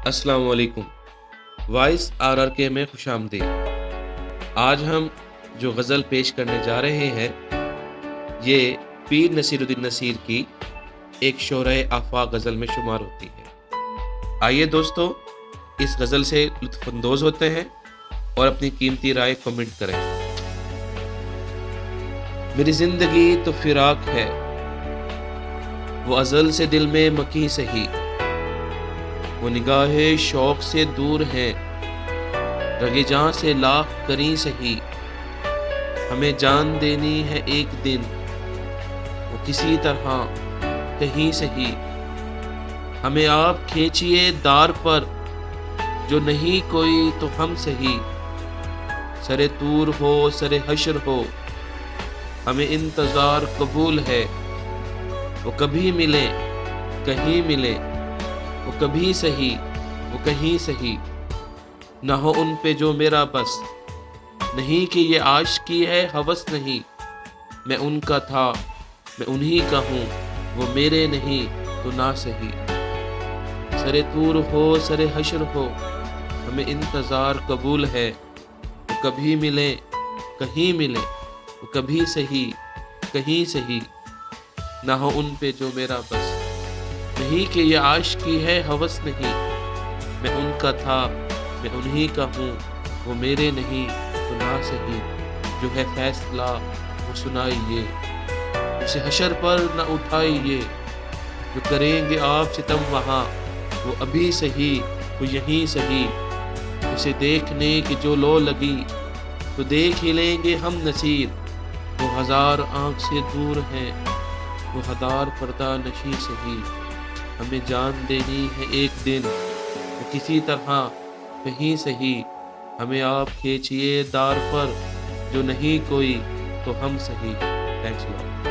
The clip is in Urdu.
السلام علیکم۔ وائس RRK میں خوش آمدید۔ آج ہم جو غزل پیش کرنے جا رہے ہیں یہ پیر نصیر الدین نصیر کی ایک شورۂ آفاق غزل میں شمار ہوتی ہے۔ آئیے دوستو اس غزل سے لطف اندوز ہوتے ہیں اور اپنی قیمتی رائے کمنٹ کریں۔ میری زندگی تو فراق ہے، وہ ازل سے دل میں مکی سہی، وہ نگاہ شوق سے دور ہیں، رگے جاں سے لاکھ کریں سہی، ہمیں جان دینی ہے ایک دن، وہ کسی طرح کہیں سہی، ہمیں آپ کھینچیے دار پر، جو نہیں کوئی تو ہم سہی، سر طور ہو سر حشر ہو، ہمیں انتظار قبول ہے، وہ کبھی ملے کہیں ملے، وہ کبھی سہی وہ کہیں سہی، نہ ہو ان پہ جو میرا بس، نہیں کہ یہ عاشقی ہے ہوس نہیں، میں ان کا تھا میں انہی کا ہوں، وہ میرے نہیں تو نہ سہی، سر طور ہو سر حشر ہو، ہمیں انتظار قبول ہے، وہ کبھی ملے کہیں ملے، وہ کبھی سہی کہیں سہی، نہ ہو ان پہ جو میرا بس، نہیں کہ یہ عاشقی ہے ہوس نہیں، میں ان کا تھا میں انہی کا ہوں، وہ میرے نہیں تو نہ سہی، جو ہے فیصلہ وہ سنائیے، اسے حشر پر نہ اٹھائیے، جو کریں گے آپ ستم وہاں، وہ ابھی سہی وہ یہیں سہی، اسے دیکھنے کی جو لو لگی، تو دیکھ ہی لیں گے ہم نصیر، وہ ہزار آنکھ سے دور ہیں، وہ ہزار پردہ نشیں سہی، ہمیں جان دینی ہے ایک دن، وہ کسی طرح کہیں سہی، ہمیں آپ کھینچیے دار پر، جو نہیں کوئی تو ہم سہی۔ تھینکس لاٹ۔